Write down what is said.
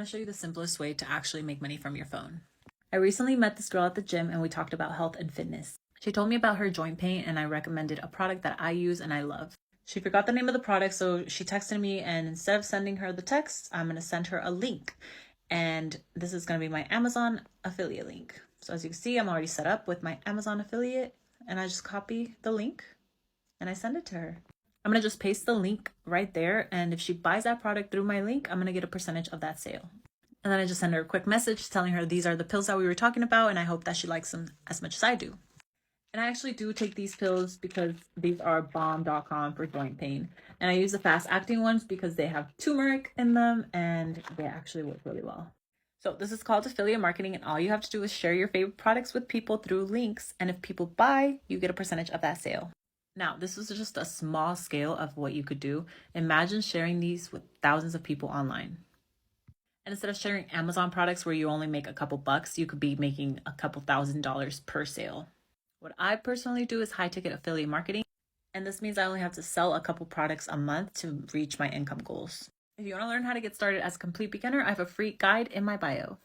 want to show you the simplest way to actually make money from your phone. I recently met this girl at the gym and we talked about health and fitness. She told me about her joint pain and I recommended a product that I use and I love. She forgot the name of the product, so she texted me, and instead of sending her the text, I'm going to send her a link. And this is going to be my Amazon affiliate link. So as you can see, I'm already set up with my Amazon affiliate, and I just copy the link and I send it to her. I'm going to just paste the link right there, and if she buys that product through my link, I'm going to get a percentage of that sale. And then I just send her a quick message telling her these are the pills that we were talking about, and I hope that she likes them as much as I do. And I actually do take these pills because these are bomb.com for joint pain. And I use the fast acting ones because they have turmeric in them and they actually work really well. So this is called affiliate marketing, and all you have to do is share your favorite products with people through links. And if people buy, you get a percentage of that sale. Now, this is just a small scale of what you could do. Imagine sharing these with thousands of people online. And instead of sharing Amazon products where you only make a couple bucks, you could be making a couple $1,000s per sale. What I personally do is high ticket affiliate marketing, and this means I only have to sell a couple products a month to reach my income goals. If you want to learn how to get started as a complete beginner, I have a free guide in my bio.